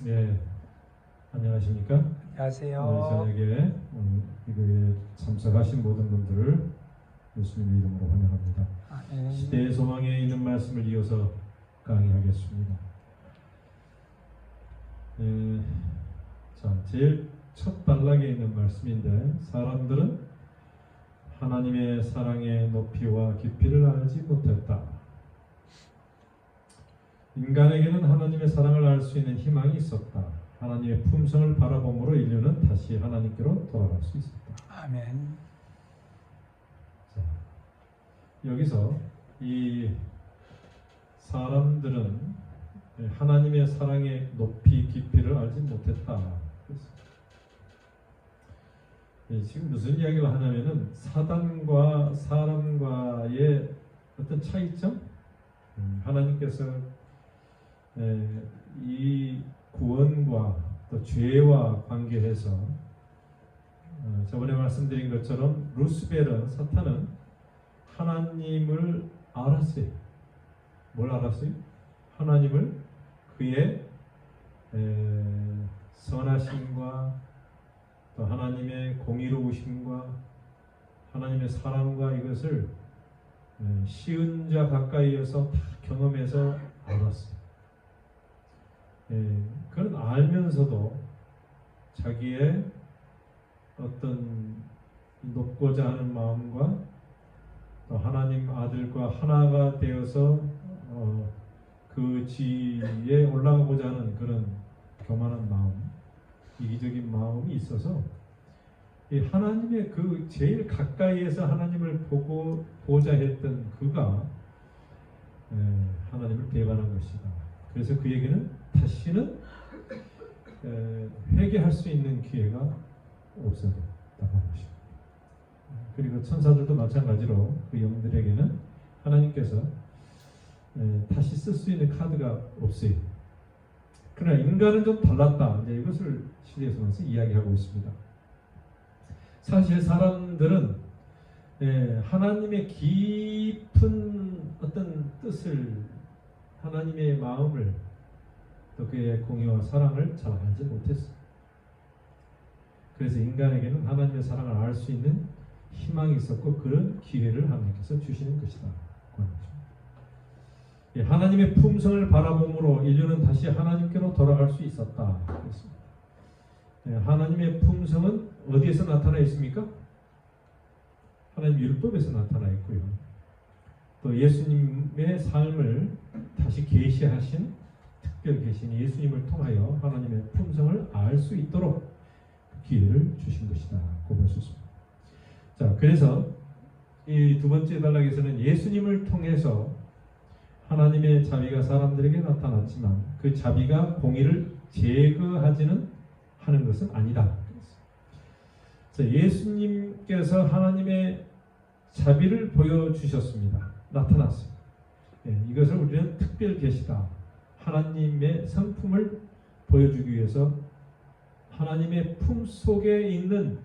네, 안녕하십니까? 안녕하세요. 저녁에 이거에 참석하신 모든 분들을 예수님의 이름으로 환영합니다. 시대의 소망에 있는 말씀을 이어서 강의하겠습니다. 자, 제일 첫 단락에 있는 말씀인데, 사람들은 하나님의 사랑의 높이와 깊이를 알지 못했다. 인간에게는 하나님의 사랑을 알 수 있는 희망이 있었다. 하나님의 품성을 바라봄으로 인류는 다시 하나님께로 돌아갈 수 있었다. 아멘. 자, 여기서 이 사람들은 하나님의 사랑의 높이 깊이를 알지 못했다. 지금 무슨 이야기를 하냐면은 사단과 사람과의 어떤 차이점, 하나님께서 이 구원과 또 죄와 관계해서 저번에 말씀드린 것처럼 루스벨은, 사탄은 하나님을 알았어요. 뭘 알았어요? 하나님을, 그의 선하심과 또 하나님의 공의로우심과 하나님의 사랑과 이것을 쉬운 자 가까이에서 다 경험해서 알았어요. 그는 알면서도 자기의 어떤 높고자 하는 마음과 또 하나님 아들과 하나가 되어서 그 지위에 올라가고자 하는 그런 교만한 마음, 이기적인 마음이 있어서 하나님의 그 제일 가까이에서 하나님을 보고자 했던 그가 하나님을 배반한 것이다. 그래서 그에게는 다시는 회개할 수 있는 기회가 없어졌다고 하는 것입니다. 그리고 천사들도 마찬가지로 그 영들에게는 하나님께서 다시 쓸 수 있는 카드가 없어요. 그러나 인간은 좀 달랐다. 이제 이것을 시대에서 이야기하고 있습니다. 사실 사람들은 하나님의 깊은 어떤 뜻을, 하나님의 마음을, 또 그의 공의와 사랑을 잘 알지 못했어요. 그래서 인간에게는 하나님의 사랑을 알 수 있는 희망이 있었고 그런 기회를 하나님께서 주시는 것이다. 하나님의 품성을 바라봄으로 인류는 다시 하나님께로 돌아갈 수 있었다. 하나님의 품성은 어디에서 나타나 있습니까? 하나님 율법에서 나타나 있고요. 또 예수님의 삶을 다시 계시하신 특별 계신 예수님을 통하여 하나님의 품성을 알 수 있도록 기회를 주신 것이다. 고 볼 수 있습니다. 자, 그래서 이 두 번째 단락에서는 예수님을 통해서 하나님의 자비가 사람들에게 나타났지만 그 자비가 공의를 제거하지는 하는 것은 아니다. 자, 예수님께서 하나님의 자비를 보여주셨습니다. 나타났어요. 이것을 우리는 특별 계시다. 하나님의 성품을 보여주기 위해서 하나님의 품 속에 있는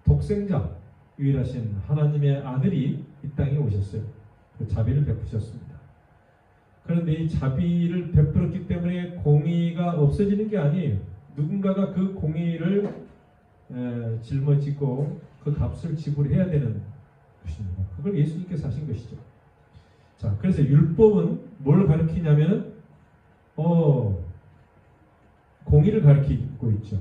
독생자, 유일하신 하나님의 아들이 이 땅에 오셨어요. 그 자비를 베푸셨습니다. 그런데 이 자비를 베풀었기 때문에 공의가 없어지는 게 아니에요. 누군가가 그 공의를 짊어지고 그 값을 지불해야 되는 것입니다. 그걸 예수님께서 하신 것이죠. 자, 그래서 율법은 뭘 가르치냐면은 공의를 가르치고 있죠.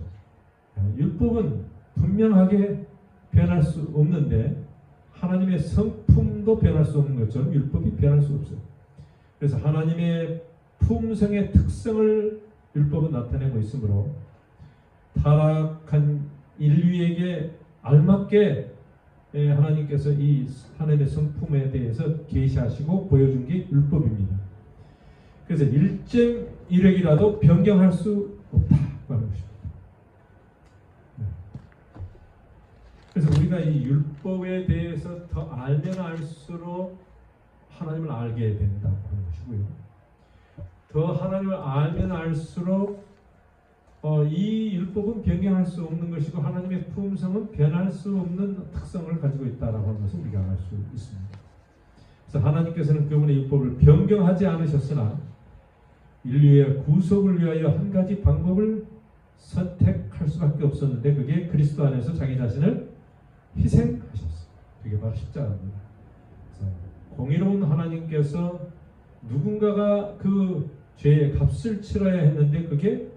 율법은 분명하게 변할 수 없는데 하나님의 성품도 변할 수 없는 것처럼 율법이 변할 수 없어요. 그래서 하나님의 품성의 특성을 율법은 나타내고 있으므로 타락한 인류에게 알맞게 하나님께서 이 하나님의 성품에 대해서 계시하시고 보여준 게 율법입니다. 그래서 일정 이력이라도 변경할 수 없다고 하는 것입니다. 그래서 우리가 이 율법에 대해서 더 알면 알수록 하나님을 알게 된다고 하는 것이고요. 더 하나님을 알면 알수록 이 율법은 변경할 수 없는 것이고 하나님의 품성은 변할 수 없는 특성을 가지고 있다라고 하는 것을 우리가 알 수 있습니다. 그래서 하나님께서는 그분의 율법을 변경하지 않으셨으나 인류의 구속을 위하여 한 가지 방법을 선택할 수밖에 없었는데 그게 그리스도 안에서 자기 자신을 희생하셨어요. 그게 바로 십자가입니다. 공의로운 하나님께서 누군가가 그 죄의 값을 치러야 했는데 그게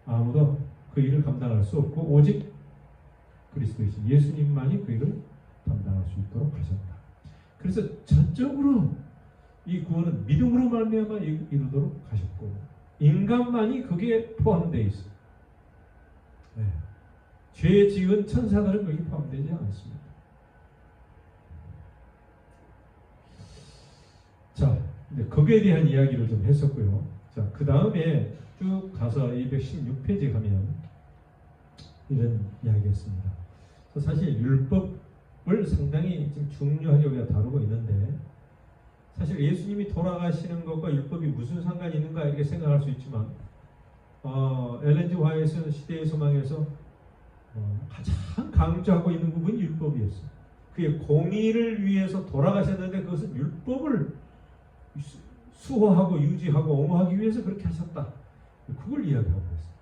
아무도 그 일을 감당할 수 없고 오직 그리스도이신 예수님만이 그 일을 감당할 수 있도록 하셨다. 그래서 전적으로 이 구원은 믿음으로 말미암아 이루도록 하셨고 인간만이 그게 포함되어 있어요. 네. 죄 지은 천사들은 거기 포함되지 않습니다. 자, 거기에 대한 이야기를 좀 했었고요. 자, 그 다음에 쭉 가서 216페이지 가면 이런 이야기했습니다. 사실 율법을 상당히 지금 중요하게 우리가 다루고 있는데 사실 예수님이 돌아가시는 것과 율법이 무슨 상관이 있는가 이렇게 생각할 수 있지만 엘렌 G 화이트는 시대의 소망에서 가장 강조하고 있는 부분이 율법이었어요. 그의 공의를 위해서 돌아가셨는데 그것은 율법을 수호하고 유지하고 옹호하기 위해서 그렇게 하셨다. 그걸 이야기하고 있어요.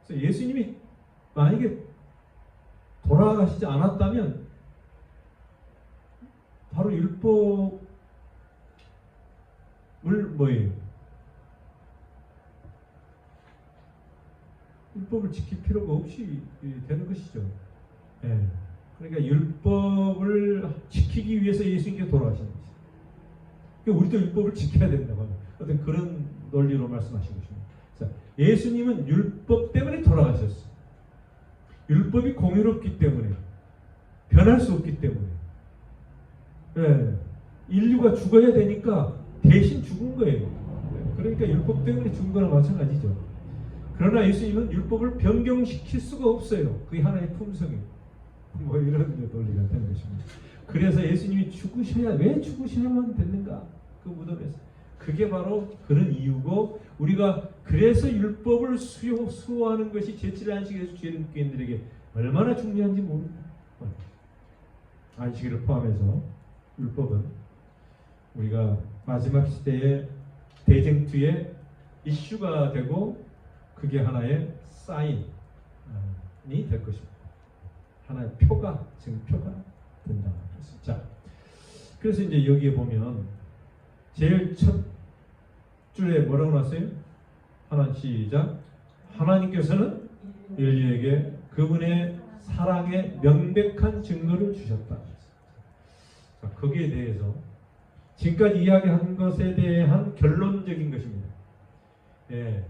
그래서 예수님이 만약에 돌아가시지 않았다면 바로 율법을 뭐예요? 율법을 지킬 필요가 없이 되는 것이죠. 예. 그러니까 율법을 지키기 위해서 예수님께서 돌아가신 거죠. 그러니까 우리도 율법을 지켜야 된다고 하는 어떤 그런 논리로 말씀하신 것입니다. 자, 예수님은 율법 때문에 돌아가셨어요. 율법이 공의롭기 때문에 변할 수 없기 때문에 예. 인류가 죽어야 되니까 대신 죽은 거예요. 그러니까 율법 때문에 죽은 거랑 마찬가지죠. 그러나 예수님은 율법을 변경시킬 수가 없어요. 그게 하나의 품성이에요. 뭐 이런 논리가 되는 것입니다. 그래서 예수님이 왜 죽으셔야만 됐는가? 그 무덤에서. 그게 바로 그런 이유고 우리가 그래서 율법을 수호하는 것이 제7일 안식에서 죄를 묻게 인들에게 얼마나 중요한지 모릅니다. 안식일을 포함해서 율법은 우리가 마지막 시대의 대쟁투의 이슈가 되고 그게 하나의 사인이 될 것입니다. 하나의 증표가 된다는 것입니다. 자, 그래서 이제 여기에 보면 제일 첫 줄에 뭐라고 나왔어요? 시작. 하나님께서는 인류에게 그분의 사랑의 명백한 증거를 주셨다. 자, 거기에 대해서 지금까지 이야기한 것에 대한 결론적인 것입니다. 예,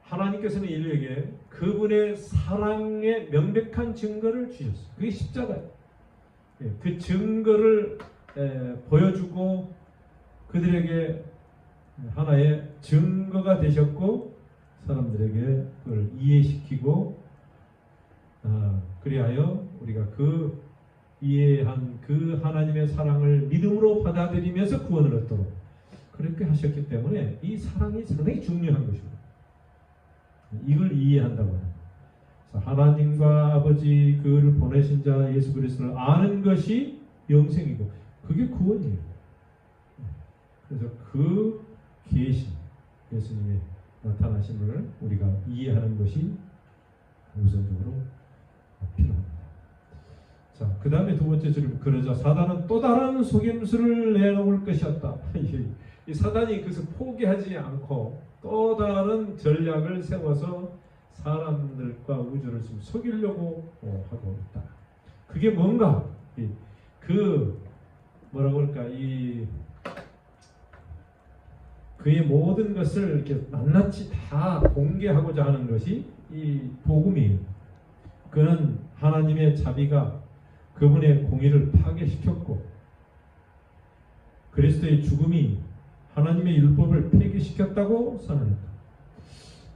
하나님께서는 인류에게 그분의 사랑의 명백한 증거를 주셨어요. 그게 십자가예요. 예, 그 증거를 보여주고 그들에게 하나의 증거가 되셨고 사람들에게 그걸 이해시키고 그리하여 우리가 그 이해한 그 하나님의 사랑을 믿음으로 받아들이면서 구원을 얻도록 그렇게 하셨기 때문에 이 사랑이 상당히 중요한 것입니다. 이걸 이해한다고 합니다. 하나님과 아버지 그를 보내신 자 예수 그리스도를 아는 것이 영생이고 그게 구원이에요. 그래서 그 계신 예수님의 나타나심을 우리가 이해하는 것이 우선적으로 필요합니다. 자, 그 다음에 두 번째 줄은 그러자 사단은 또 다른 속임수를 내놓을 것이었다. 이 사단이 그것을 포기하지 않고 또 다른 전략을 세워서 사람들과 우주를 좀 속이려고 하고 있다. 그게 뭔가 뭐라고 할까 그의 모든 것을 이렇게 낱낱이 다 공개하고자 하는 것이 이 복음이에요. 그는 하나님의 자비가 그분의 공의를 파괴시켰고 그리스도의 죽음이 하나님의 율법을 폐기시켰다고 선언했다.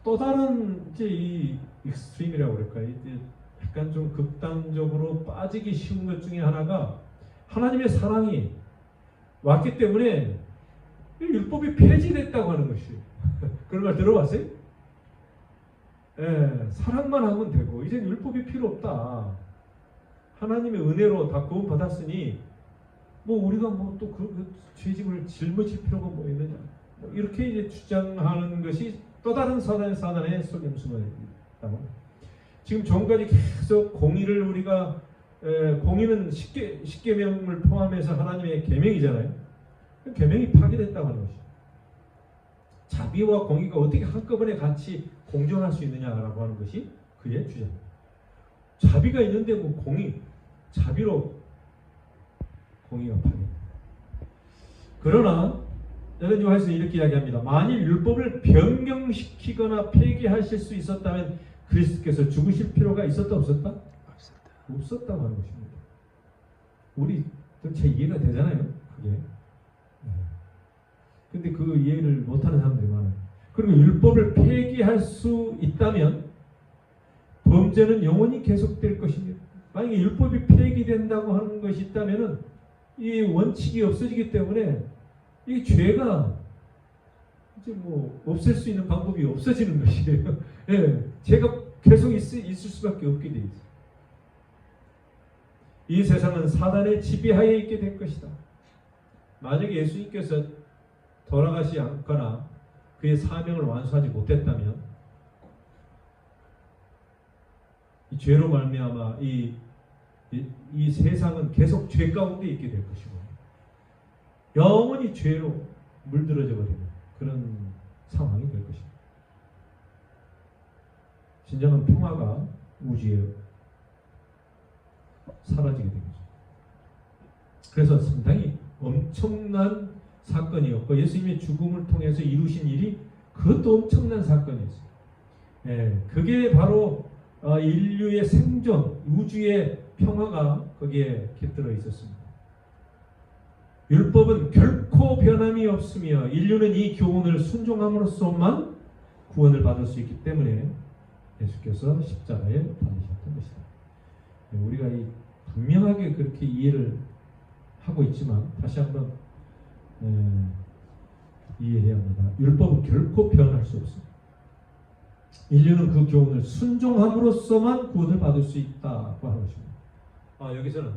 또 다른 이제 이 익스트림이라고 그럴까 이제 약간 좀 극단적으로 빠지기 쉬운 것 중에 하나가 하나님의 사랑이 왔기 때문에 율법이 폐지됐다고 하는 것이에요. 그런 걸 들어봤어요? 예, 사랑만 하면 되고 이제 율법이 필요 없다. 하나님의 은혜로 다 구원 받았으니 뭐 우리가 뭐 또 그 죄짐을 짊어질 필요가 뭐 있느냐? 뭐 이렇게 이제 주장하는 것이 또 다른 사단의 속임수입니다. 지금 전까지 계속 공의를 우리가 공의는 십계명을 포함해서 하나님의 계명이잖아요. 계명이 파괴됐다고 하는 것이죠. 자비와 공의가 어떻게 한꺼번에 같이 공존할 수 있느냐라고 하는 것이 그의 주장입니다. 자비가 있는데 뭐 자비로 공의가 파괴됩니다. 그러나 엘렌 지 화이트는 이렇게 이야기합니다. 만일 율법을 변경시키거나 폐기하실 수 있었다면 그리스도께서 죽으실 필요가 있었다 없었다? 없었다고 하는 것입니다. 우리 전체 이해가 되잖아요. 그게. 근데 그 이해를 못하는 사람들이 많아요. 그리고 율법을 폐기할 수 있다면 범죄는 영원히 계속될 것입니다. 만약에 율법이 폐기된다고 하는 것이 있다면은 이 원칙이 없어지기 때문에 이 죄가 이제 뭐 없앨 수 있는 방법이 없어지는 것이에요. 예, 죄가 계속 있을 수밖에 없게 돼 있어요. 이 세상은 사단의 지배하에 있게 될 것이다. 만약에 예수님께서 돌아가시 않거나 그의 사명을 완수하지 못했다면 이 죄로 말미암아 이 세상은 계속 죄 가운데 있게 될 것이고 영원히 죄로 물들어져 버리는 그런 상황이 될 것입니다. 진정한 평화가 우주에 사라지게 된 거죠. 그래서 상당히 엄청난 사건이었고 예수님의 죽음을 통해서 이루신 일이 그것도 엄청난 사건이었어요. 예, 그게 바로 인류의 생존, 우주의 평화가 거기에 깃들어 있었습니다. 율법은 결코 변함이 없으며 인류는 이 교훈을 순종함으로써만 구원을 받을 수 있기 때문에 예수께서 십자가에 달리셨던 것이다. 우리가 분명하게 그렇게 이해를 하고 있지만 다시 한번 이해해야 합니다. 율법은 결코 변할 수 없습니다. 인류는 그 교훈을 순종함으로써만 구원을 받을 수 있다고 하는 것입니다. 여기서는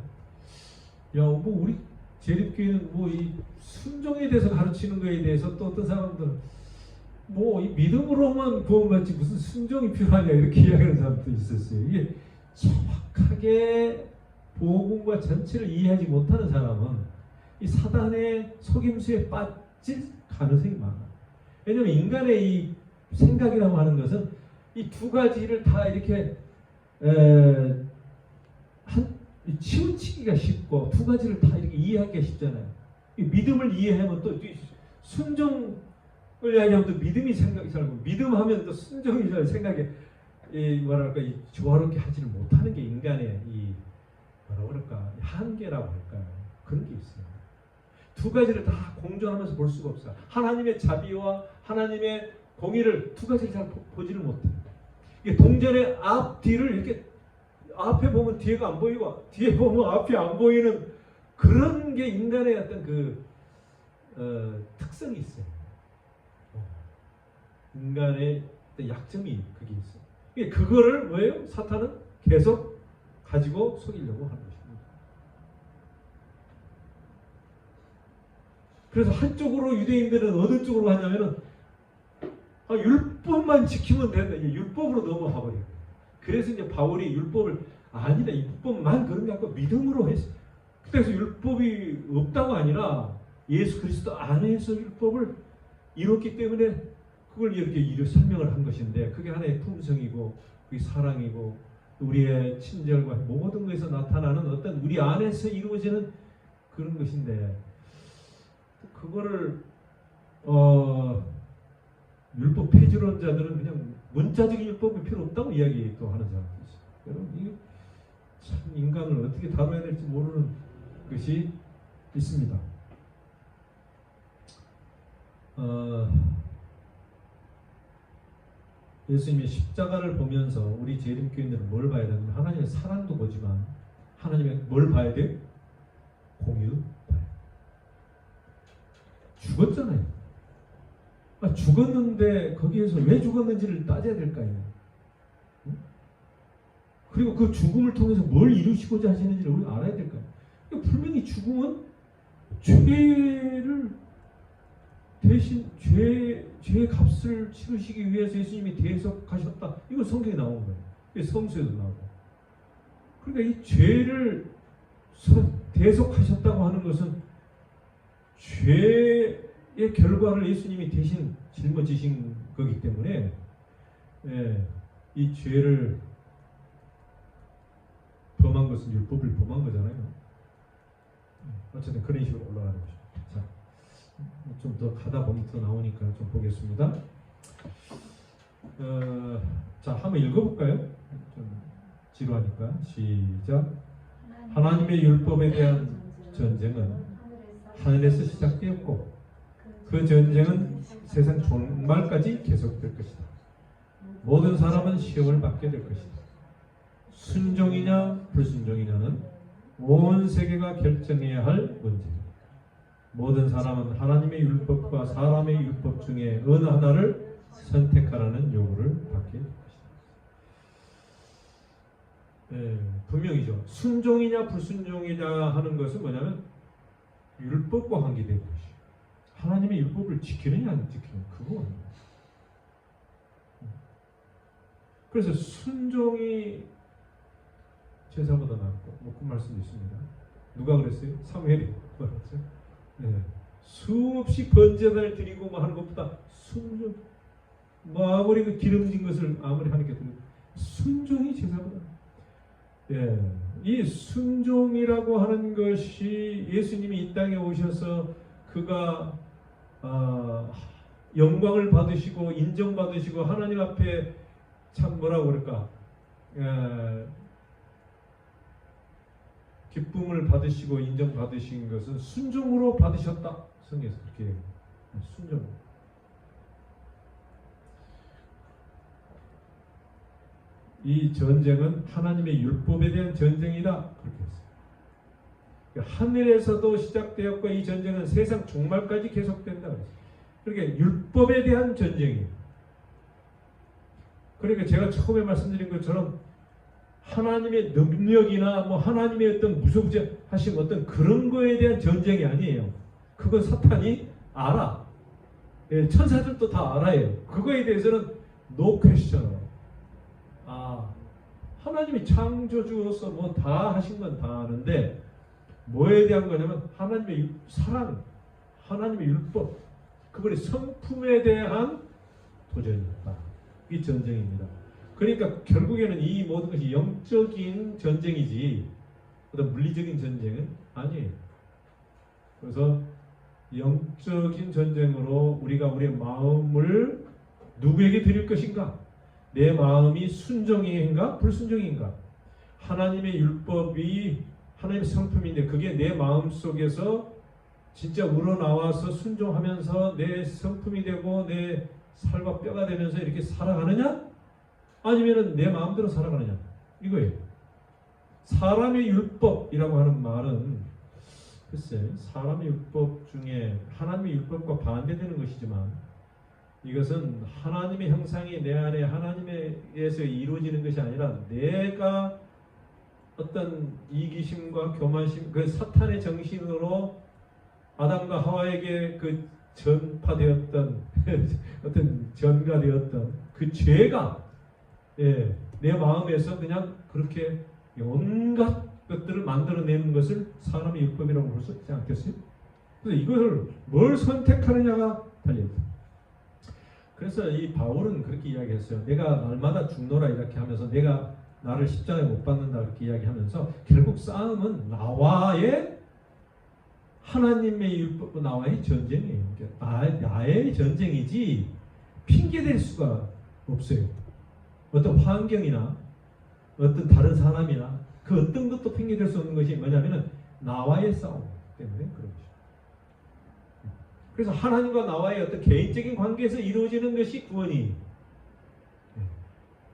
뭐 우리 재립교회는 뭐 이 순종에 대해서 가르치는 것에 대해서 또 어떤 사람들은 뭐 이 믿음으로만 구원받지 무슨 순종이 필요하냐 이렇게 이야기하는 사람도 있었어요. 이게 정확하게 복음과 전체를 이해하지 못하는 사람은 이 사단의 속임수에 빠질 가능성이 많아요. 왜냐하면 인간의 이 생각이라고 하는 것은 이 두 가지를 다 이렇게 치우치기가 쉽고 두 가지를 다 이렇게 이해하기가 쉽잖아요. 이 믿음을 이해하면 또 순종을 이야기하면 또 믿음이 생각이 잘 나고 믿음하면 또 순종이 잘 생각이 뭐랄까 조화롭게 하지를 못하는 게 인간의 이 뭐라고 그럴까 한계라고 할까요? 그런 게 있어요. 두 가지를 다 공존하면서 볼 수가 없어요. 하나님의 자비와 하나님의 공의를 두 가지를 잘 보지를 못해요. 이게 동전의 앞 뒤를 이렇게 앞에 보면 뒤에가 안 보이고 뒤에 보면 앞이 안 보이는 그런 게 인간의 어떤 그 특성이 있어요. 인간의 어떤 약점이 그게 있어요. 그거를 뭐예요? 사탄은 계속 가지고 속이려고 하는 것입니다. 그래서 한쪽으로 유대인들은 어느 쪽으로 하냐면은 율법만 지키면 된다. 율법으로 넘어가 버려요. 그래서 이제 바울이 율법을 아니다. 율법만 그런 게 아니고 믿음으로 했어요. 그래서 율법이 없다고 아니라 예수 그리스도 안에서 율법을 이뤘기 때문에 그걸 이렇게 설명을 한 것인데 그게 하나의 품성이고 그게 사랑이고 우리의 친절과 모든 것에서 나타나는 어떤 우리 안에서 이루어지는 그런 것인데 그거를 율법 폐지론자들은 그냥 문자적인 율법이 필요 없다고 이야기 또 하는 사람도 있어요. 여러분 이게 참 인간을 어떻게 다뤄야 될지 모르는 것이 있습니다. 예수님의 십자가를 보면서 우리 재림교인들은 뭘 봐야 되냐면 하나님의 사랑도 보지만 하나님의 뭘 봐야 돼? 공의도 봐야 돼. 죽었잖아요. 죽었는데 거기에서 왜 죽었는지를 따져야 될 거 아니에요. 그리고 그 죽음을 통해서 뭘 이루시고자 하시는지를 우리가 알아야 될 거 아니에요. 분명히 죽음은 죄를 대신 죄의 값을 치르시기 위해서 예수님이 대속하셨다. 이거 성경에 나온 거예요. 이게 성수에도 나오고. 그러니까 이 죄를 대속하셨다고 하는 것은 죄의 결과를 예수님이 대신 짊어지신 거기 때문에 이 죄를 범한 것은 율법을 범한 거잖아요. 어쨌든 그런 식으로 올라가는 거죠. 자, 좀 더 가다 보면 더 나오니까 좀 보겠습니다. 자, 한번 읽어볼까요? 좀 지루하니까. 시작. 하나님의 율법에 대한 전쟁은 하늘에서 시작되었고 그 전쟁은 세상 종말까지 계속될 것이다. 모든 사람은 시험을 받게 될 것이다. 순종이냐 불순종이냐는 온 세계가 결정해야 할 문제입니다. 모든 사람은 하나님의 율법과 사람의 율법 중에 어느 하나를 선택하라는 요구를 받게 될 것이다. 분명히죠. 순종이냐 불순종이냐 하는 것은 뭐냐면 율법과 관계된 것이에요. 하나님의 율법을 지키느냐 안 지키느냐 그거. 그래서 순종이 제사보다 낫고 그 말씀도 있습니다. 누가 그랬어요? 사무엘이 그랬죠. 수없이 번제단을 드리고 하는 것보다 순종, 아무리 그 기름진 것을 아무리 하니까 순종이 제사보다. 이 순종이라고 하는 것이 예수님이 이 땅에 오셔서 그가 영광을 받으시고 인정받으시고 하나님 앞에 참 뭐라고 그럴까 기쁨을 받으시고 인정받으신 것은 순종으로 받으셨다. 성경에서 그렇게 얘기해요. 순종. 이 전쟁은 하나님의 율법에 대한 전쟁이다. 그렇게 했어요. 그러니까 하늘에서도 시작되었고 이 전쟁은 세상 종말까지 계속된다. 그러니까 율법에 대한 전쟁이에요. 그러니까 제가 처음에 말씀드린 것처럼 하나님의 능력이나 하나님의 어떤 무속하신 어떤 그런 거에 대한 전쟁이 아니에요. 그건 사탄이 알아. 천사들도 다 알아요. 그거에 대해서는 no question. 하나님이 창조주로서 다 하신 건 다 아는데 뭐에 대한 거냐면 하나님의 사랑, 하나님의 율법, 그분의 성품에 대한 도전이다. 이 전쟁입니다. 그러니까 결국에는 이 모든 것이 영적인 전쟁이지 어떤 물리적인 전쟁은 아니에요. 그래서 영적인 전쟁으로 우리가 우리의 마음을 누구에게 드릴 것인가? 내 마음이 순종인가 불순종인가? 하나님의 율법이 하나님의 성품인데 그게 내 마음 속에서 진짜 우러나와서 순종하면서 내 성품이 되고 내 살과 뼈가 되면서 이렇게 살아가느냐? 아니면은 내 마음대로 살아가느냐? 이거예요. 사람의 율법이라고 하는 말은 글쎄 사람의 율법 중에 하나님의 율법과 반대되는 것이지만 이것은 하나님의 형상이 내 안에 하나님에서 이루어지는 것이 아니라 내가 어떤 이기심과 교만심, 그 사탄의 정신으로 아담과 하와에게 그 전파되었던 어떤 전가되었던 그 죄가 내 마음에서 그냥 그렇게 온갖 것들을 만들어내는 것을 사람의 율법이라고 볼 수 있지 않겠어요? 그래서 이것을 뭘 선택하느냐가 달려있다. 그래서 이 바울은 그렇게 이야기했어요. 내가 날마다 죽노라 이렇게 하면서 내가 나를 십자가에 못 박는다 그렇게 이야기하면서 결국 싸움은 나와의 하나님의 율법 나와의 전쟁이에요. 나의 전쟁이지 핑계댈 수가 없어요. 어떤 환경이나 어떤 다른 사람이나 그 어떤 것도 핑계댈 수 없는 것이 뭐냐면은 나와의 싸움 때문에 그런 것이죠. 그래서 하나님과 나와의 어떤 개인적인 관계에서 이루어지는 것이 구원이.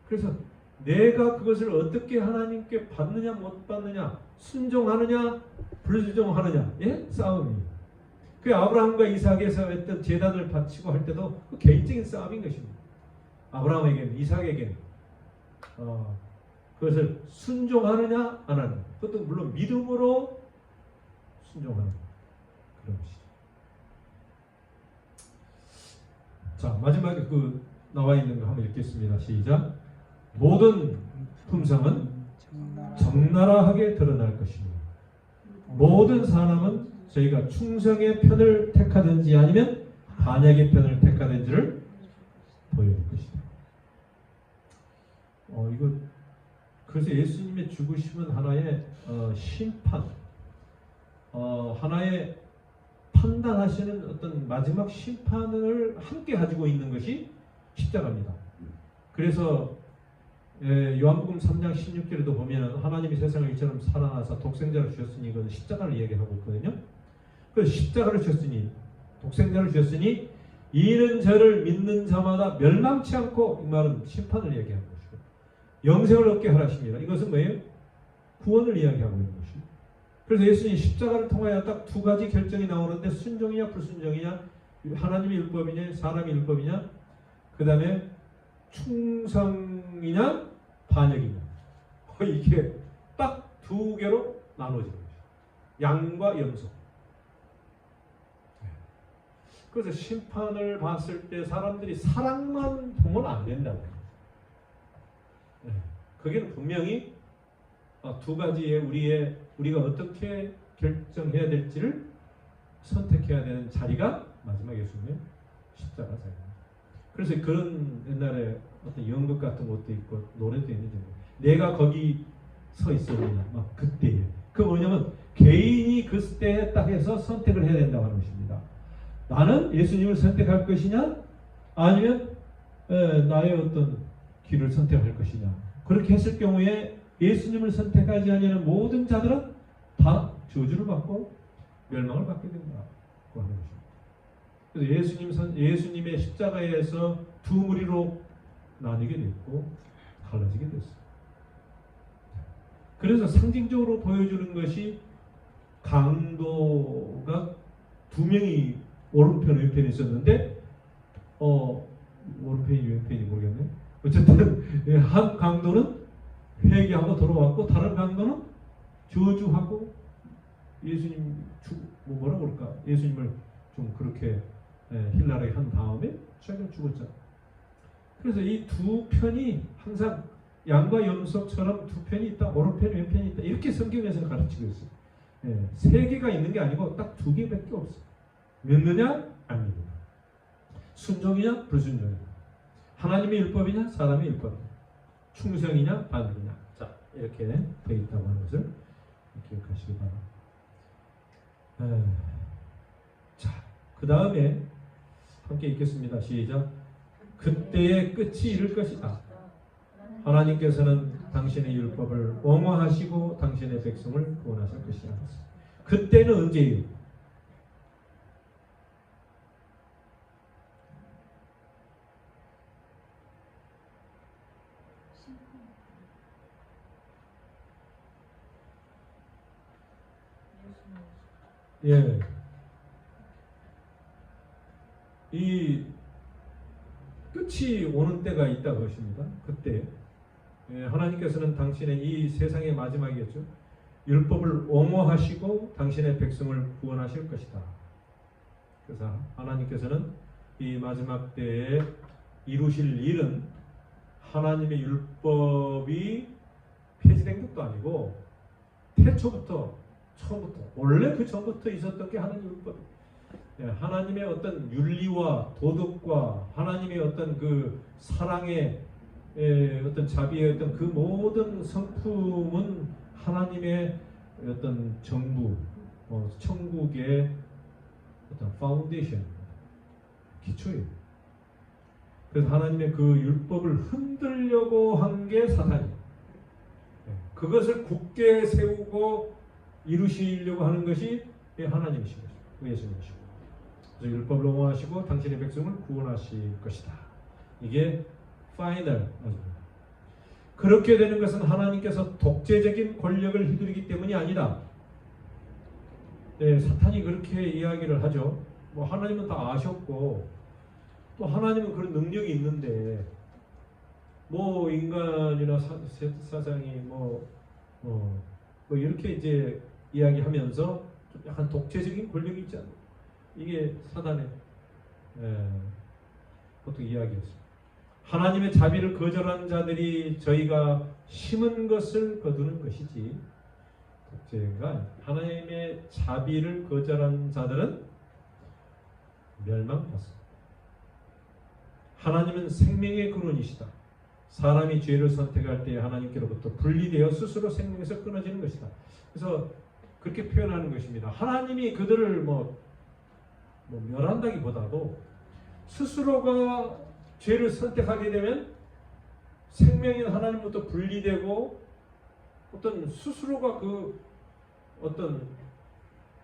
그래서 내가 그것을 어떻게 하나님께 받느냐 못 받느냐, 순종하느냐 불순종하느냐, 싸움이. 그 아브라함과 이삭에서 했던 제단을 바치고 할 때도 그 개인적인 싸움인 것입니다. 아브라함에게는 이삭에게는 그것을 순종하느냐 안 하느냐, 그것도 물론 믿음으로 순종하는 그런 것이죠. 자, 마지막에 그 나와 있는 거 한번 읽겠습니다. 시작. 모든 품성은 적나라하게 드러날 것이며 모든 사람은 저희가 충성의 편을 택하든지 아니면 반역의 편을 택하든지를 보여줄 것이다. 이거 그래서 예수님의 죽으심은 하나의 심판, 하나의 판단하시는 어떤 마지막 심판을 함께 가지고 있는 것이 십자가입니다. 그래서 요한복음 3장 16절에도 보면 하나님이 세상을 이처럼 사랑하사 독생자를 주셨으니 이건 십자가를 얘기하고 있거든요. 그래서 십자가를 주셨으니 독생자를 주셨으니 이는 저를 믿는 자마다 멸망치 않고, 이 말은 심판을 얘기하는 것이고 영생을 얻게 하라십니다. 이것은 뭐예요? 구원을 이야기하고 있는 것입니다. 그래서 예수님이 십자가를 통하여 딱 두 가지 결정이 나오는데 순종이냐 불순종이냐, 하나님의 율법이냐 사람의 율법이냐, 그 다음에 충성이냐 반역이냐, 이게 딱 두 개로 나눠지는 거죠. 양과 염소. 그래서 심판을 봤을 때 사람들이 사랑만 보면 안 된다고. 거기는 분명히 두 가지의 우리가 어떻게 결정해야 될지를 선택해야 되는 자리가 마지막 예수님의 십자가 자리입니다. 그래서 그런 옛날에 어떤 연극 같은 것도 있고 노래도 있는지, 내가 거기 서 있었느냐, 막 그때에. 그 뭐냐면 개인이 그때에 딱 해서 선택을 해야 된다고 하는 것입니다. 나는 예수님을 선택할 것이냐, 아니면 나의 어떤 길을 선택할 것이냐. 그렇게 했을 경우에 예수님을 선택하지 않는 모든 자들은 다 저주를 받고 멸망을 받게 된다고 하는 것입니다. 그래서 예수님의 십자가에서 두 무리로 나뉘게 됐고 갈라지게 됐어요. 그래서 상징적으로 보여주는 것이 강도가 두 명이 오른편 왼편에 있었는데 오른편이 왼편이 모르겠네. 어쨌든 한 강도는 회개하고 돌아왔고 다른 강도는 저주하고 예수님 뭐라 그럴까, 예수님을 좀 그렇게 힐나르게 한 다음에 자기가 죽었잖아. 그래서 이 두 편이 항상 양과 염소처럼 두 편이 있다, 오른편 왼편이 있다, 이렇게 성경에서는 가르치고 있어요. 세 개가 있는 게 아니고 딱 두 개밖에 없어요. 믿느냐 안 믿느냐, 순종이냐 불순종이냐, 하나님의 율법이냐 사람의 율법이냐, 충성이냐 반역이냐. 자, 이렇게 되어 있다고 하는 것을 기억하시기 바랍니다. 자, 그 다음에 함께 읽겠습니다. 시작. 그때의 끝이 이를 것이다. 하나님께서는 당신의 율법을 옹호하시고 당신의 백성을 구원하실 것이라. 그때는 언제예요? 예. 이 끝이 오는 때가 있다 그것입니다. 그때 하나님께서는 당신의 이 세상의 마지막이었죠. 율법을 옹호하시고 당신의 백성을 구원하실 것이다. 그래서 하나님께서는 이 마지막 때에 이루실 일은 하나님의 율법이 폐지된 것도 아니고 처음부터 원래 그 전부터 있었던 게 하나님의 율법이에요. 하나님의 어떤 윤리와 도덕과 하나님의 어떤 그 사랑의 어떤 자비의 어떤 그 모든 성품은 하나님의 어떤 정부, 천국의 어떤 파운데이션, 기초예요. 그래서 하나님의 그 율법을 흔들려고 한 게 사탄이에요. 그것을 굳게 세우고 이루시려고 하는 것이 하나님이신 것이고 예수님이시고, 그래서 율법을 옹호하시고 당신의 백성을 구원하실 것이다. 이게 파이널. 그렇게 되는 것은 하나님께서 독재적인 권력을 휘두르기 때문이 아니다. 사탄이 그렇게 이야기를 하죠. 뭐 하나님은 다 아셨고 또 하나님은 그런 능력이 있는데 뭐 인간이나 사상이 뭐 이렇게 이제 이야기하면서 좀 약간 독재적인 권력이 있지 않나요? 이게 사단의 보통 이야기했습니다. 하나님의 자비를 거절한 자들이 저희가 심은 것을 거두는 것이지 독재가 아닙니다. 하나님의 자비를 거절한 자들은 멸망받습니다. 하나님은 생명의 근원이시다. 사람이 죄를 선택할 때 하나님께로부터 분리되어 스스로 생명에서 끊어지는 것이다. 그래서 그렇게 표현하는 것입니다. 하나님이 그들을 멸한다기보다도 스스로가 죄를 선택하게 되면 생명인 하나님부터 분리되고 어떤 스스로가 그 어떤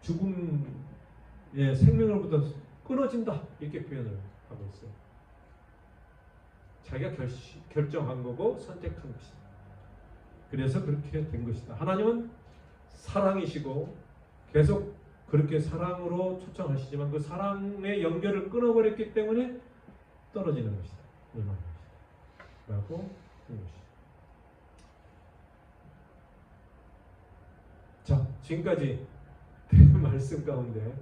죽음의 생명으로부터 끊어진다 이렇게 표현을 하고 있어요. 자기가 결정한 거고 선택한 것이다. 그래서 그렇게 된 것이다. 하나님은 사랑이시고 계속 그렇게 사랑으로 초청하시지만 그 사랑의 연결을 끊어버렸기 때문에 떨어지는 것이다. 멸망하는 것이다. 라고 하는 것이다. 자, 지금까지 말씀 가운데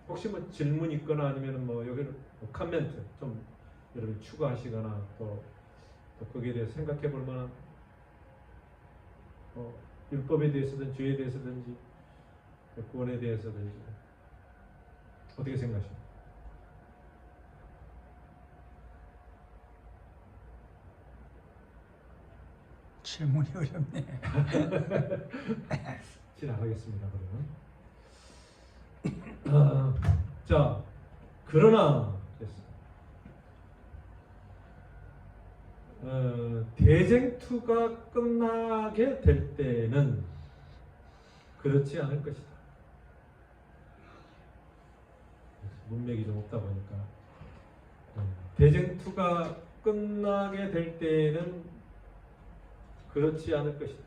혹시 질문 있거나 아니면 여기를 코멘트 좀 여러분 추가하시거나 또 거기에 대해서 생각해 볼 만한 율법에 대해서든 죄에 대해서든지 구원에 대해서든지 어떻게 생각하십니까? 질문이 어렵네. 지나가겠습니다. 그러면 자, 그러나 대쟁투가 끝나게 될 때는 그렇지 않을 것이다. 문맥이 좀 없다 보니까 대쟁투가 끝나게 될 때는 그렇지 않을 것이다.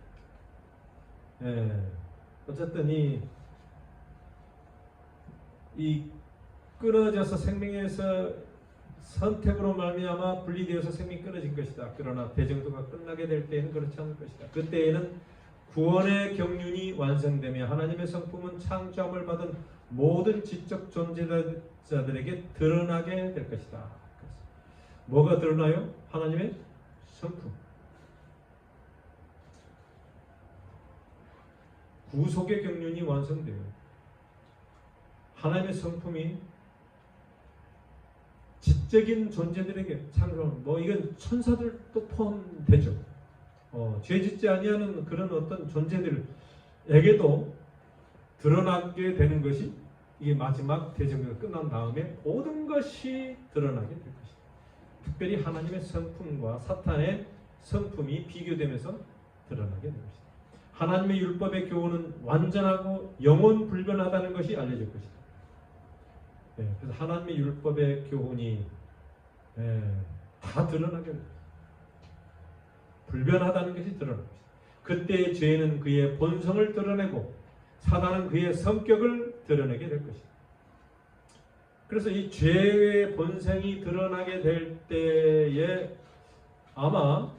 어쨌든 이 끊어져서 생명에서 선택으로 말미암아 분리되어서 생명이 끊어진 것이다. 그러나 대쟁투가 끝나게 될 때에는 그렇지 않을 것이다. 그때에는 구원의 경륜이 완성되며 하나님의 성품은 창조함을 받은 모든 지적 존재자들에게 드러나게 될 것이다. 뭐가 드러나요? 하나님의 성품. 구속의 경륜이 완성돼요. 하나님의 성품이 지적인 존재들에게 창조, 이건 천사들도 포함되죠. 죄짓지 아니하는 그런 어떤 존재들에게도 드러나게 되는 것이 이게 마지막 대정교가 끝난 다음에 모든 것이 드러나게 될 것이다. 특별히 하나님의 성품과 사탄의 성품이 비교되면서 드러나게 될 것이다. 하나님의 율법의 교훈은 완전하고 영원 불변하다는 것이 알려질 것이다. 그래서 하나님의 율법의 교훈이 다 드러나게 됩니다. 불변하다는 것이 드러납니다. 그때의 죄는 그의 본성을 드러내고 사단은 그의 성격을 드러내게 될 것이다. 그래서 이 죄의 본성이 드러나게 될 때에 아마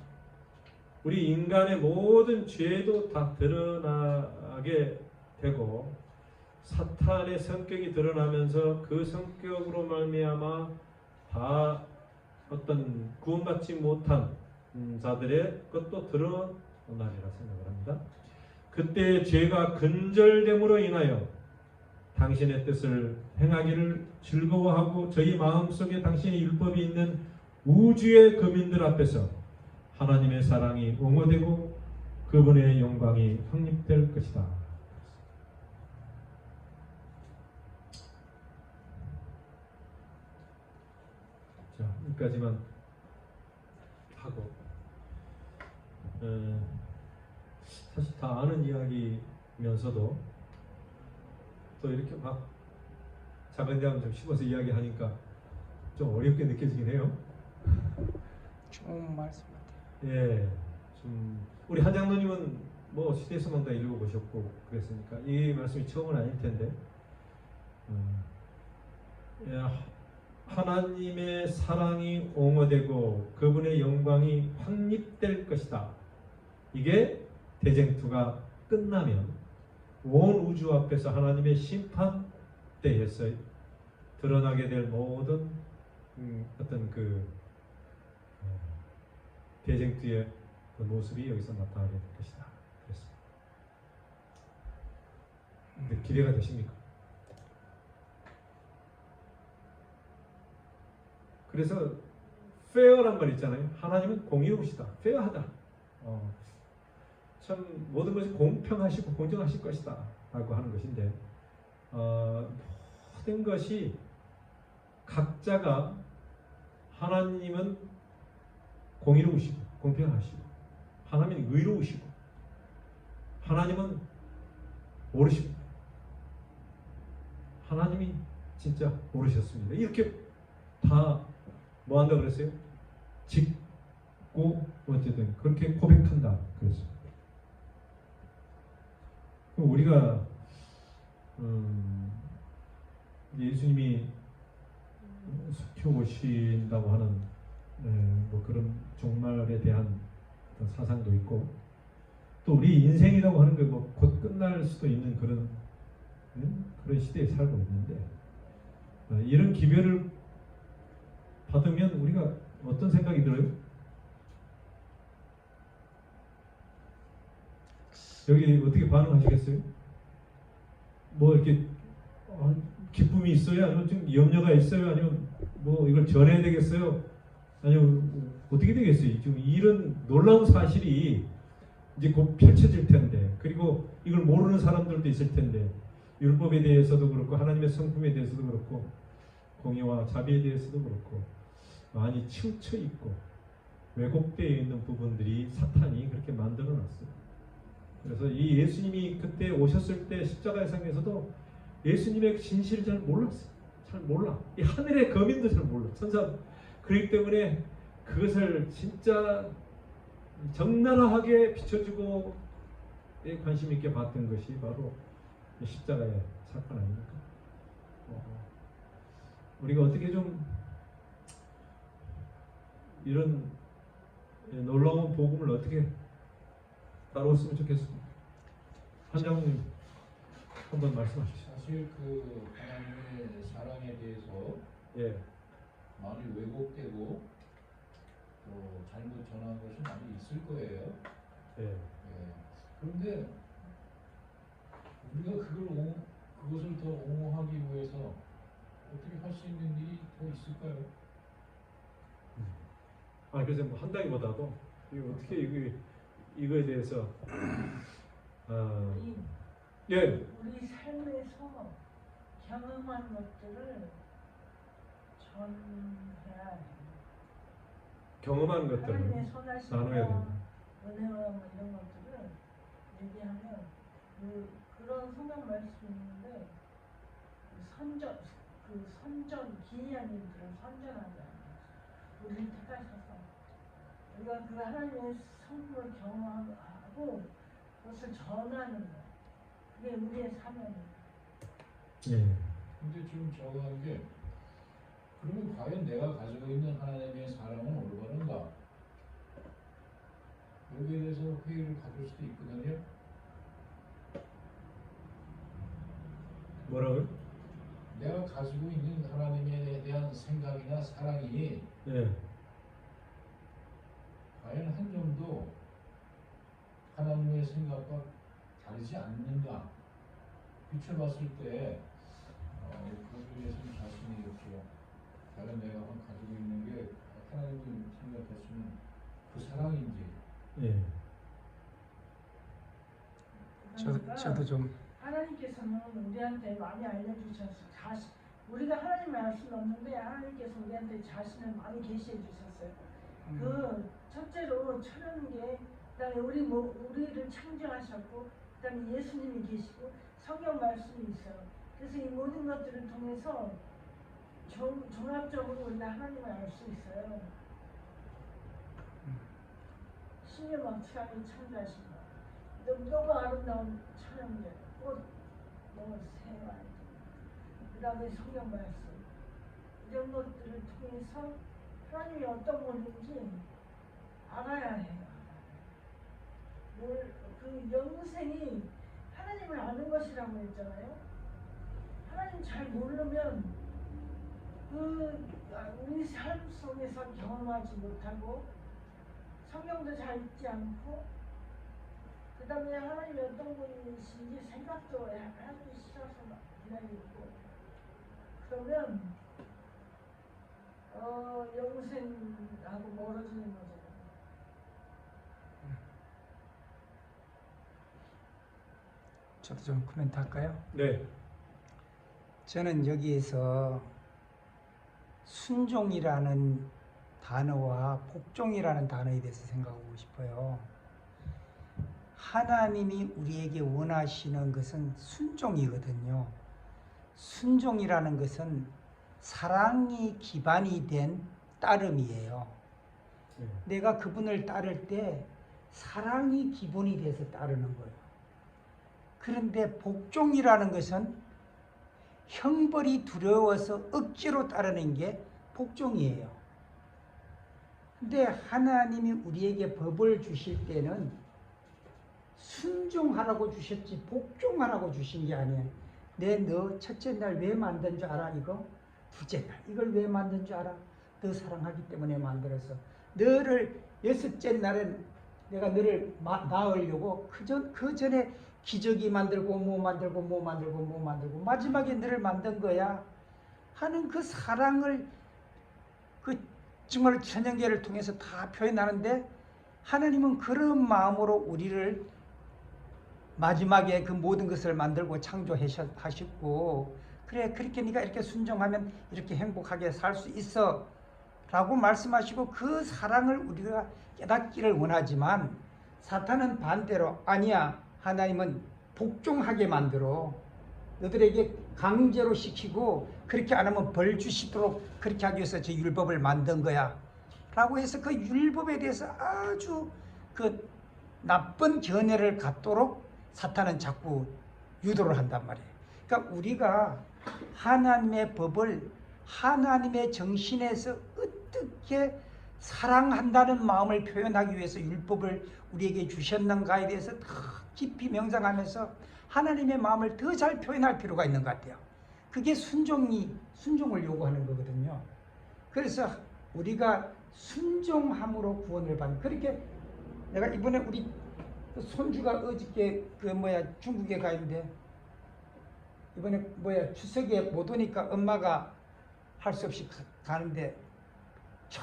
우리 인간의 모든 죄도 다 드러나게 되고 사탄의 성격이 드러나면서 그 성격으로 말미암아 다 어떤 구원받지 못한 자들의 것도 드러나리라 생각을 합니다. 그때 죄가 근절됨으로 인하여 당신의 뜻을 행하기를 즐거워하고 저희 마음속에 당신의 율법이 있는 우주의 거민들 앞에서 하나님의 사랑이 옹호되고 그분의 영광이 확립될 것이다. 자, 여기까지만 하고 사실 다 아는 이야기면서도 또 이렇게 막 작은 대학을 좀 씹어서 이야기하니까 좀 어렵게 느껴지긴 해요. 좋은 말씀 같아요. 예, 좀 우리 한 장로님은 시대에서만 다 읽어보셨고 그랬으니까 이 말씀이 처음은 아닐 텐데 하나님의 사랑이 옹호되고 그분의 영광이 확립될 것이다. 이게 대쟁투가 끝나면 온 우주 앞에서 하나님의 심판 때에서 드러나게 될 모든 어떤 그 대쟁투의 그 모습이 여기서 나타나게 될 것이다. 그랬습니다. 근데 기대가 되십니까? 그래서 페어란 말 있잖아요. 하나님은 공의로우시다. 페어하다. 참 모든 것이 공평하시고 공정하실 것이다 라고 하는 것인데 모든 것이 각자가 하나님은 공의로우시고 공평하시고 하나님은 의로우시고 하나님은 모르십니다. 하나님이 진짜 모르셨습니다. 이렇게 다 뭐 한다 그랬어요? 짓고 어쨌든 그렇게 고백한다 그랬습니다. 우리가 예수님이 속혀 오신다고 하는 뭐 그런 종말에 대한 어떤 사상도 있고 또 우리 인생이라고 하는 게 뭐 곧 끝날 수도 있는 그런 시대에 살고 있는데 이런 기별을 받으면 우리가 어떤 생각이 들어요? 여기 어떻게 반응하시겠어요? 뭐 이렇게 기쁨이 있어요? 아니면 좀 염려가 있어요? 아니면 뭐 이걸 전해야 되겠어요? 아니면 어떻게 되겠어요? 지금 이런 놀라운 사실이 이제 곧 펼쳐질 텐데 그리고 이걸 모르는 사람들도 있을 텐데 율법에 대해서도 그렇고 하나님의 성품에 대해서도 그렇고 공의와 자비에 대해서도 그렇고 많이 치우쳐 있고 왜곡되어 있는 부분들이 사탄이 그렇게 만들어 놨어요. 그래서 이 예수님이 그때 오셨을 때 십자가의 상에서도 예수님의 진실을 잘 몰랐어요. 잘 몰라. 이 하늘의 거민도 잘 몰라. 천사. 그렇기 때문에 그것을 진짜 적나라하게 비춰주고 관심 있게 봤던 것이 바로 십자가의 사건 아닙니까? 우리가 어떻게 좀 이런 놀라운 복음을 어떻게 다루었으면 좋겠습니다. 한장님 한번 말씀하시죠. 사실 그 하나님의 사랑에 대해서 예. 많이 왜곡되고 또 잘못 전한 것이 많이 있을 거예요. 예. 예. 그런데 우리가 그것을 더 옹호하기 위해서 어떻게 할 수 있는 일이 더 있을까요? 그래서 뭐 한다기보다도 어떻게 이거에 대해서 예. 우리 삶에서 경험한 것들을 전해야 해요. 경험한 하나님의 것들을 선하심과 나눠야 된다. 은혜와 뭐 이런 것들을 얘기하면 그런 성경 말씀이 있는데 선전 기이한님들을 선전하잖아요. 우리를 택하셔서 우리가 그 하나님의 성품을 경험하고 그것을 전하는 거. 그게 우리의 사명입니다. 예. 근데 지금 저거 하는 게 그러면 과연 내가 가지고 있는 하나님의 사랑은 올바른가? 여기에 대해서 회의를 가질 수도 있거든요. 뭐라고요? 내가 가지고 있는 하나님에 대한 생각이나 사랑이 예. 과연 한 점도 하나님의 생각과 다르지 않는가? 비춰봤을 때 거기에 대해서 자신이 이렇게 과연 내가 가지고 있는 게 하나님이 생각했으면 그 사랑인지. 예. 그러니까 저도 좀 하나님께서는 우리한테 많이 알려주셨어요. 우리가 하나님을 알 수는 없는데 하나님께서 우리한테 자신을 많이 계시해 주셨어요. 그 첫째로 천연계, 그다음에 우리를 창조하셨고, 그다음에 예수님이 계시고 성경 말씀이 있어요. 그래서 이 모든 것들을 통해서 종합적으로 우리가 하나님을 알 수 있어요. 신유망측하게 창조하신 거, 너무 아름다운 천연계, 꽃, 너무 새와, 그다음에 성경 말씀, 이런 것들을 통해서 하나님이 어떤 분인지 알아야 해요. 그 영생이 하나님을 아는 것이라고 했잖아요. 하나님 잘 모르면 우리 삶 속에서 경험하지 못하고 성경도 잘 읽지 않고 그 다음에 하나님이 어떤 분이신지 생각도 하기 싫어서 그냥 있고 그러면 영생하고 멀어지는 거죠. 저도 좀 코멘트 할까요? 네. 저는 여기에서 순종이라는 단어와 복종이라는 단어에 대해서 생각하고 싶어요. 하나님이 우리에게 원하시는 것은 순종이거든요. 순종이라는 것은 사랑이 기반이 된 따름이에요. 네. 내가 그분을 따를 때 사랑이 기본이 돼서 따르는 거예요. 그런데 복종이라는 것은 형벌이 두려워서 억지로 따르는 게 복종이에요. 근데 하나님이 우리에게 법을 주실 때는 순종하라고 주셨지 복종하라고 주신 게 아니에요. 너 첫째 날 왜 만든 줄 알아? 이거? 둘째 날 이걸 왜 만든 줄 알아? 너 사랑하기 때문에 만들어서 너를 여섯째 날엔 내가 너를 낳으려고 그 전에 기저귀 만들고 뭐 만들고 마지막에 너를 만든 거야 하는 그 사랑을 그 정말 천연계를 통해서 다 표현하는데 하나님은 그런 마음으로 우리를 마지막에 그 모든 것을 만들고 창조하셨고 그래 그렇게 네가 이렇게 순종하면 이렇게 행복하게 살 수 있어 라고 말씀하시고 그 사랑을 우리가 깨닫기를 원하지만 사탄은 반대로 아니야 하나님은 복종하게 만들어 너희들에게 강제로 시키고 그렇게 안 하면 벌 주시도록 그렇게 하기 위해서 저 율법을 만든 거야 라고 해서 그 율법에 대해서 아주 그 나쁜 견해를 갖도록 사탄은 자꾸 유도를 한단 말이에요. 그러니까 우리가 하나님의 법을 하나님의 정신에서 어떻게 사랑한다는 마음을 표현하기 위해서 율법을 우리에게 주셨는가에 대해서 더 깊이 명상하면서 하나님의 마음을 더 잘 표현할 필요가 있는 것 같아요. 그게 순종을 요구하는 거거든요. 그래서 우리가 순종함으로 구원을 받는 그렇게 내가 이번에 우리 손주가 어저께 중국에 가 있는데 이번에 추석에 못 오니까 엄마가 할 수 없이 가는데 저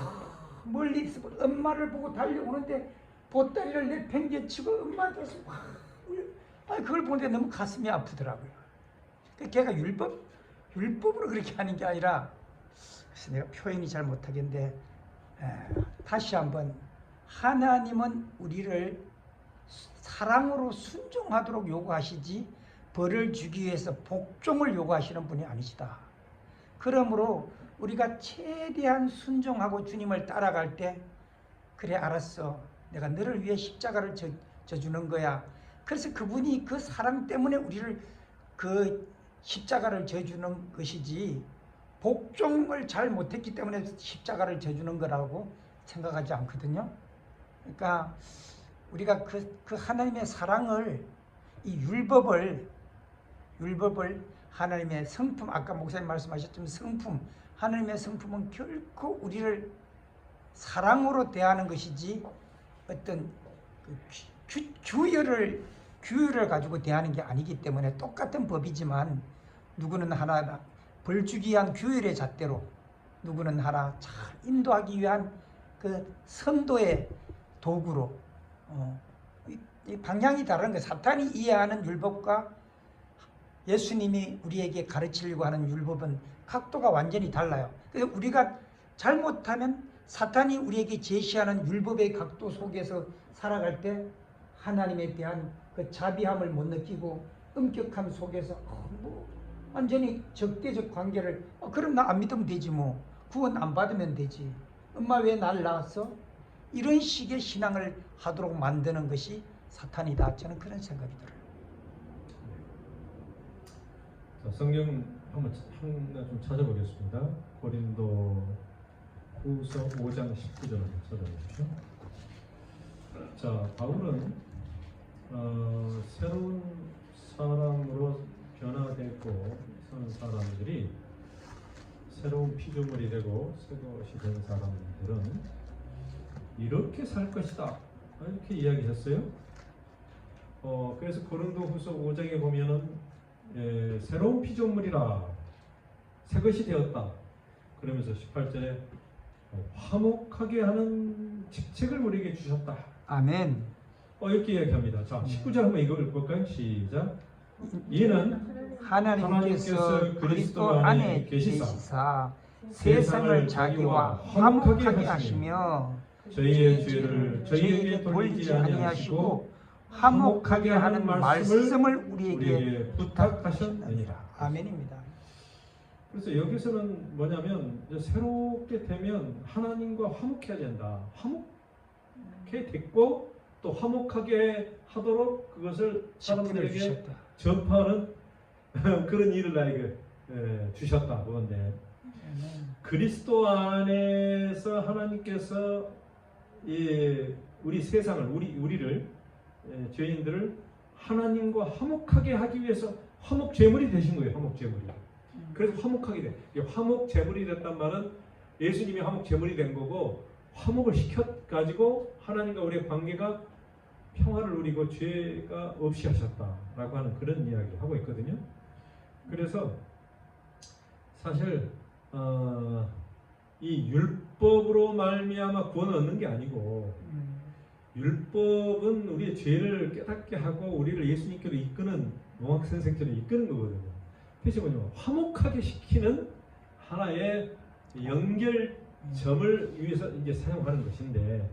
멀리 있어 엄마를 보고 달려오는데 보따리를 내팽개치고 엄마한테 막 그걸 보는데 너무 가슴이 아프더라고요. 걔가 율법으로 그렇게 하는 게 아니라 그래서 내가 표현이 잘 못하겠는데 다시 한번 하나님은 우리를 사랑으로 순종하도록 요구하시지 벌을 주기 위해서 복종을 요구하시는 분이 아니시다. 그러므로 우리가 최대한 순종하고 주님을 따라갈 때 그래 알았어 내가 너를 위해 십자가를 져주는 거야. 그래서 그분이 그 사랑 때문에 우리를 그 십자가를 져주는 것이지 복종을 잘 못했기 때문에 십자가를 져주는 거라고 생각하지 않거든요. 그러니까 우리가 그 하나님의 사랑을 이 율법을 하나님의 성품 아까 목사님 말씀하셨지만 성품 하나님의 성품은 결코 우리를 사랑으로 대하는 것이지 어떤 규율을 가지고 대하는 게 아니기 때문에 똑같은 법이지만 누구는 하나 벌 주기 위한 규율의 잣대로 누구는 하나 잘 인도하기 위한 그 선도의 도구로 이 방향이 다른 거예요. 사탄이 이해하는 율법과 예수님이 우리에게 가르치려고 하는 율법은 각도가 완전히 달라요. 그래서 우리가 잘못하면 사탄이 우리에게 제시하는 율법의 각도 속에서 살아갈 때 하나님에 대한 그 자비함을 못 느끼고 엄격함 속에서 완전히 적대적 관계를 그럼 나 안 믿으면 되지 뭐 구원 안 받으면 되지 엄마 왜 날 낳았어? 이런 식의 신앙을 하도록 만드는 것이 사탄이다. 저는 그런 생각이 들어요. 자, 성경 한번 좀 찾아보겠습니다. 고린도 후서 5장 19절을 찾아보십시오. 자, 바울은 새로운 사람으로 변화되고 사는 사람들이 새로운 피조물이 되고 새 것이 된 사람들은 이렇게 살 것이다 이렇게 이야기했어요. 그래서 고린도후서 5장에 보면은 새로운 피조물이라 새 것이 되었다 그러면서 18절에 화목하게 하는 직책을 우리에게 주셨다. 아멘. 이렇게 이야기합니다. 자, 19절 한번 이거 읽어볼까요? 시작. 이는 하나님께서 그리스도 안에 계시사 세상을 자기와 화목하게 하시며 저희의 죄를 저희에게 돌리지 아니하시고 화목하게 하는 말씀을 우리에게 부탁하셨느니라. 아멘입니다. 그래서 여기서는 뭐냐면 새롭게 되면 하나님과 화목해야 된다. 화목해 됐고 또 화목하게 하도록 그것을 사람들에게 전파하는 그런 일을 나에게 주셨다. 그건데 그리스도 안에서 하나님께서 우리 세상을 우리를 죄인들을 하나님과 화목하게 하기 위해서 화목 제물이 되신 거예요. 화목 제물이. 그래서 화목하게 돼. 화목 제물이 됐단 말은 예수님이 화목 제물이 된 거고 화목을 시켜 가지고 하나님과 우리의 관계가 평화를 누리고 죄가 없이 하셨다라고 하는 그런 이야기를 하고 있거든요. 그래서 사실 이 율법으로 말미암아 구원을 얻는 게 아니고 율법은 우리의 죄를 깨닫게 하고 우리를 예수님께로 이끄는 농학선생처럼 이끄는 거거든요. 대신 뭐냐면 화목하게 시키는 하나의 연결점을 위해서 이제 사용하는 것인데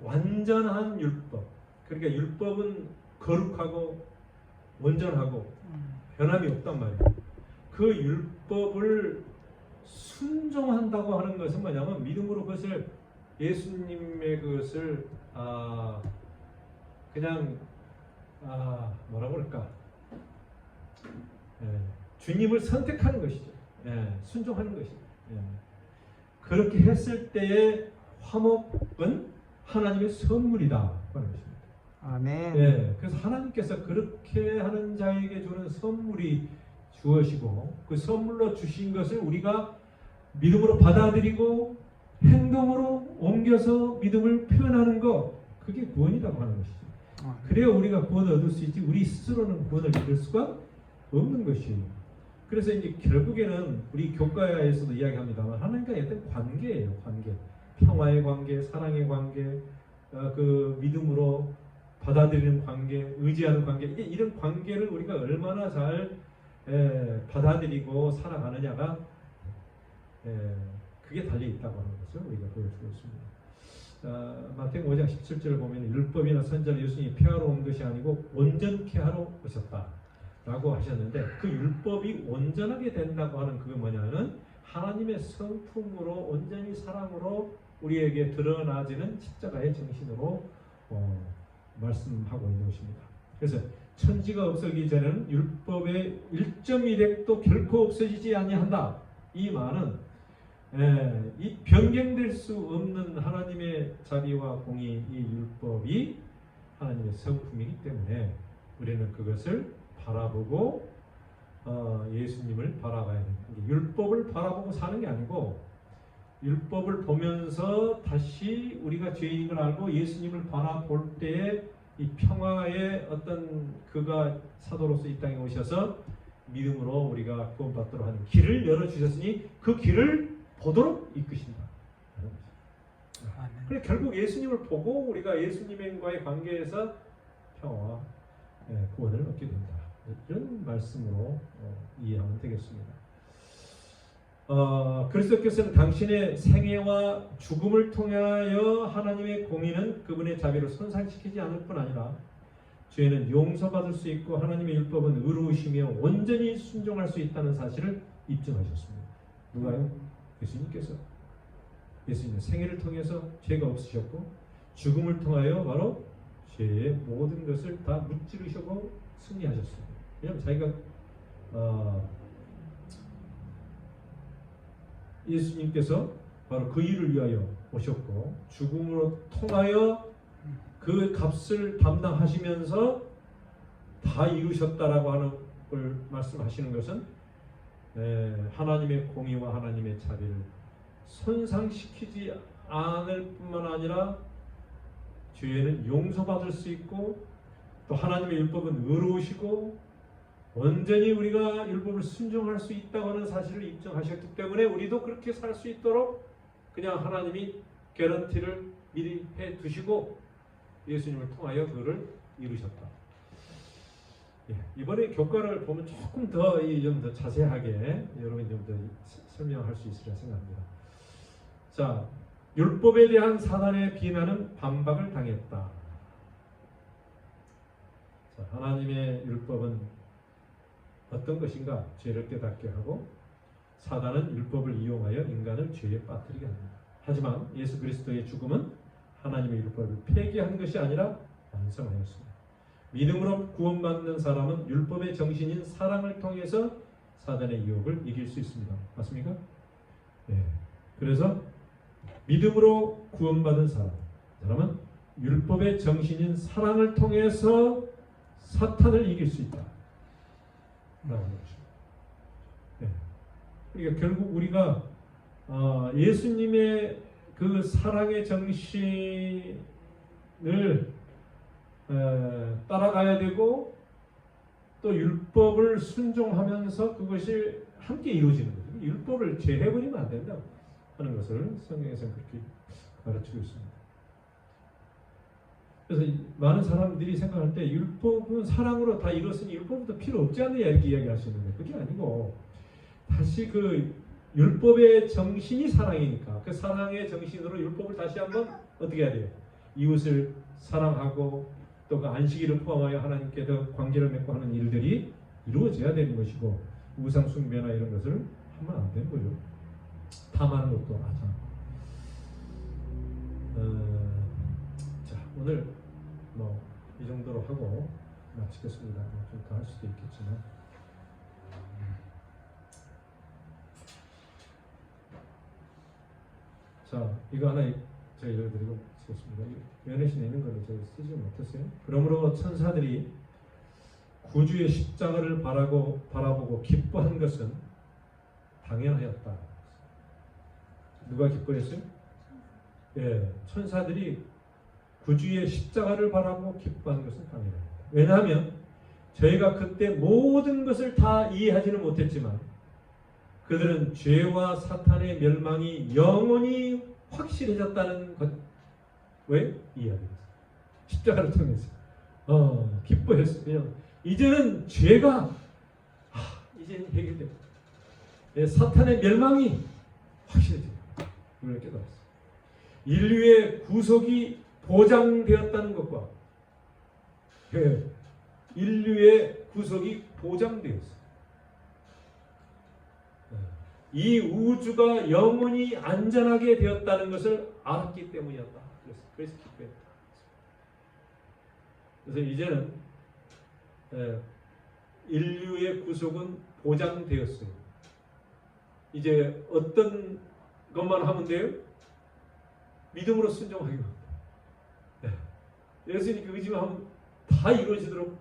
완전한 율법. 그러니까 율법은 거룩하고 온전하고 변함이 없단 말이에요. 그 율법을 순종한다고 하는 것은 뭐냐면 믿음으로 그것을 예수님의 그것을 그냥 뭐라고 그럴까? 주님을 선택하는 것이죠. 순종하는 것이죠. 그렇게 했을 때의 화목은 하나님의 선물이다 하는 것입니다. 아멘. 그래서 하나님께서 그렇게 하는 자에게 주는 선물이 주어지고 그 선물로 주신 것을 우리가 믿음으로 받아들이고 행동으로 옮겨서 믿음을 표현하는 것, 그게 구원이라고 하는 것이죠. 그래야 우리가 구원을 얻을 수 있지 우리 스스로는 구원을 얻을 수가 없는 것이에요. 그래서 이제 결국에는 우리 교과에서도 이야기합니다만 하나님과의 어떤 관계예요. 관계. 평화의 관계, 사랑의 관계, 그 믿음으로 받아들이는 관계, 의지하는 관계, 이런 관계를 우리가 얼마나 잘 받아들이고 살아가느냐가 그게 달려 있다고 하는 것을 우리가 보여주고 있습니다. 마태복음 5장 17절을 보면 율법이나 선지자는 예수님이 폐하러 온 것이 아니고 온전케 하러 오셨다 라고 하셨는데 그 율법이 온전하게 된다고 하는 그게 뭐냐면 하나님의 성품으로 온전히 사랑으로 우리에게 드러나지는 십자가의 정신으로 말씀하고 있는 것입니다. 그래서 천지가 없어지기 전에는 율법의 1.1획도 결코 없어지지 아니한다. 이 말은 이 변경될 수 없는 하나님의 자비와 공의 이 율법이 하나님의 성품이기 때문에 우리는 그것을 바라보고 예수님을 바라봐야 됩니다. 율법을 바라보고 사는 게 아니고 율법을 보면서 다시 우리가 죄인인 걸 알고 예수님을 바라볼 때에 이 평화의 어떤 그가 사도로서 이 땅에 오셔서 믿음으로 우리가 구원받도록 하는 길을 열어주셨으니 그 길을 보도록 이끄신다. 그래 결국 예수님을 보고 우리가 예수님과의 관계에서 평화와 구원을 얻게 된다. 이런 말씀으로 이해하면 되겠습니다. 그리스도께서는 당신의 생애와 죽음을 통하여 하나님의 공의는 그분의 자비를 손상시키지 않을 뿐 아니라 죄는 용서받을 수 있고 하나님의 율법은 의로우시며 온전히 순종할 수 있다는 사실을 입증하셨습니다. 누가요? 예수님께서 예수님의 생애를 통해서 죄가 없으셨고 죽음을 통하여 바로 죄의 모든 것을 다 무찌르시고 승리하셨습니다. 왜냐하면 자기가 예수님께서 바로 그 일을 위하여 오셨고 죽음으로 통하여 그 값을 담당하시면서 다 이루셨다라고 하는 걸 말씀하시는 것은 하나님의 공의와 하나님의 자비를 손상시키지 않을 뿐만 아니라 죄는 용서받을 수 있고 또 하나님의 율법은 의로우시고 온전히 우리가 율법을 순종할 수 있다고 하는 사실을 인정하셨기 때문에 우리도 그렇게 살 수 있도록 그냥 하나님이 개런티를 미리 해두시고 예수님을 통하여 그를 이루셨다. 이번에 교과를 보면 조금 더 좀 더 자세하게 여러분이 좀 더 설명할 수 있으리라 생각합니다. 자, 율법에 대한 사단의 비난은 반박을 당했다. 자, 하나님의 율법은 어떤 것인가? 죄를 깨닫게 하고 사단은 율법을 이용하여 인간을 죄에 빠뜨리게 합니다. 하지만 예수 그리스도의 죽음은 하나님의 율법을 폐기한 것이 아니라 완성하였습니다. 믿음으로 구원받는 사람은 율법의 정신인 사랑을 통해서 사단의 유혹을 이길 수 있습니다. 맞습니까? 네. 그래서 믿음으로 구원받은 사람은 율법의 정신인 사랑을 통해서 사탄을 이길 수 있다. 라고 것입니다. 네. 그러니까 결국 우리가 예수님의 그 사랑의 정신을 따라가야 되고 또 율법을 순종하면서 그것이 함께 이루어지는 거죠. 율법을 제해버리면 안 된다 하는 것을 성경에서는 그렇게 가르치고 있습니다. 그래서 많은 사람들이 생각할 때 율법은 사랑으로 다 이뤘으니 율법도 필요 없지 않느냐 이렇게 이야기할 수 있는데 그게 아니고 다시 그 율법의 정신이 사랑이니까 그 사랑의 정신으로 율법을 다시 한번 어떻게 해야 돼요? 이웃을 사랑하고 또 그 안식일을 포함하여 하나님께 더 관계를 맺고 하는 일들이 이루어져야 되는 것이고 우상 숭배나 이런 것을 하면 안 되는 거죠. 탐하는 것도 하지 않고. 자, 오늘 이 정도로 하고 마치겠습니다. 좀 더 할 수도 있겠지만. 자, 이거 하나 제가 읽어드리고 마치겠습니다. 연애신에 있는 거를 제가 쓰지 못했어요. 그러므로 천사들이 구주의 십자가를 바라보고 기뻐한 것은 당연하였다. 누가 기뻐했어요? 예, 천사들이 구주의 십자가를 바라보고 기뻐한 것은 당연하였다. 왜냐하면 저희가 그때 모든 것을 다 이해하지는 못했지만 그들은 죄와 사탄의 멸망이 영원히 확실해졌다는 것, 왜? 이해하겠어요. 십자가를 통해서 기뻐했어요. 그냥 이제는 죄가 이제 해결돼요. 사탄의 멸망이 확실해져요. 이걸 깨달았어요. 인류의 구속이 보장되었다는 것과 인류의 구속이 보장되었어요. 이 우주가 영원히 안전하게 되었다는 것을 알았기 때문이었다. 그래서 기뻐했다. 그래서 이제는 인류의 구속은 보장되었어요. 이제 어떤 것만 하면 돼요? 믿음으로 순종하기만 합니다. 예수님 그 의지만 하면 다 이루어지도록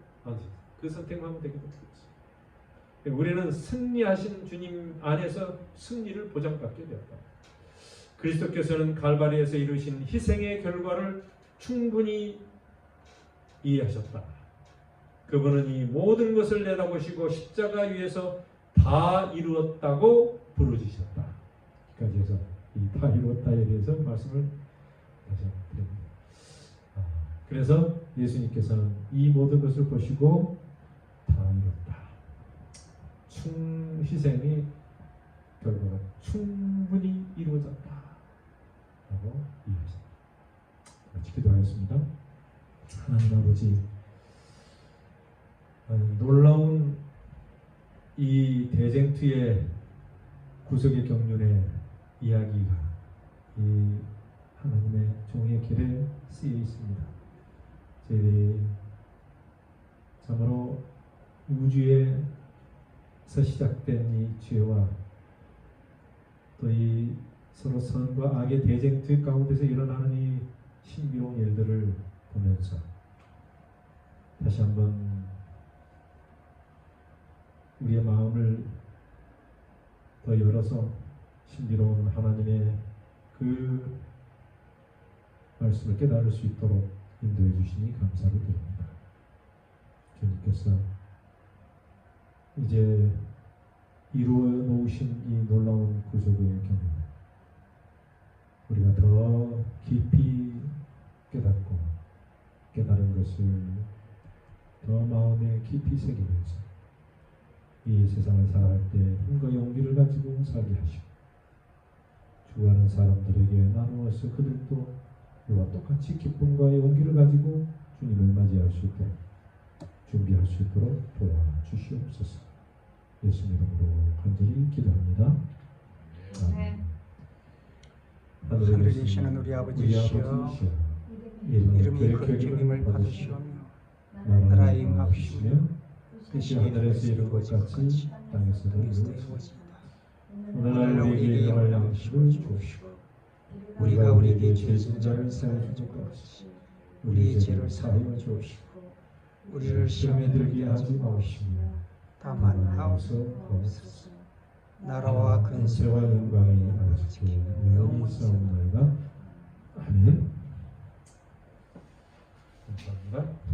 그 선택만 하면 되게 되겠어요. 우리는 승리하신 주님 안에서 승리를 보장받게 되었다. 그리스도께서는 갈바리에서 이루신 희생의 결과를 충분히 이해하셨다. 그분은 이 모든 것을 내다보시고 십자가 위에서 다 이루었다고 부르짖으셨다. 여기까지 해서 이 다 이루었다에 대해서 말씀을 다시 드립니다. 그래서 예수님께서는 이 모든 것을 보시고 다 이뤘다. 희생의 결과가 충분히 이루어졌다. 라고 이해하십니다. 같이 기도하겠습니다. 하나님 아버지, 놀라운 이 대쟁투의 구속의 경륜의 이야기가 이 하나님의 종의 길에 쓰여 있습니다. 저희들이 참으로 우주에서 시작된 이 죄와 또 이 서로 선과 악의 대쟁투 가운데서 일어나는 이 신비로운 일들을 보면서 다시 한번 우리의 마음을 더 열어서 신비로운 하나님의 그 말씀을 깨달을 수 있도록 인도해 주시니 감사를 드립니다. 주님께서 이제 이루어 놓으신 이 놀라운 구속의 경험, 우리가 더 깊이 깨닫고 깨달은 것을 더 마음에 깊이 새기면서 이 세상을 살아갈 때 힘과 용기를 가지고 살게 하시고, 주하는 사람들에게 나누어서 그들도 이와 똑같이 기쁨과 용기를 가지고 주님을 맞이할 수 있도록 준비할 수 있도록 도와주시옵소서. 예수님 이름으로 간절히 기도합니다. 아멘. 하늘에 계시는 우리 아버지시여, 이름이 거룩님을 받으시오며 나라의 임하옵시며 뜻이 하늘에서 이룬 것 같이 땅에서도 이루어지이다. 오늘날 우리에게 일용할 양식을 주옵시고 우리가 우리에게 죄진 자를 사하여 줄 것 같이 우리의 죄를 사하여 주옵시고 우리를 시험에 들게 하지 마옵시며 다만 하옵소서. 나라와 근세와 영광이 아버지께 영원히 있사옵나이다. 아멘. 감사합니다.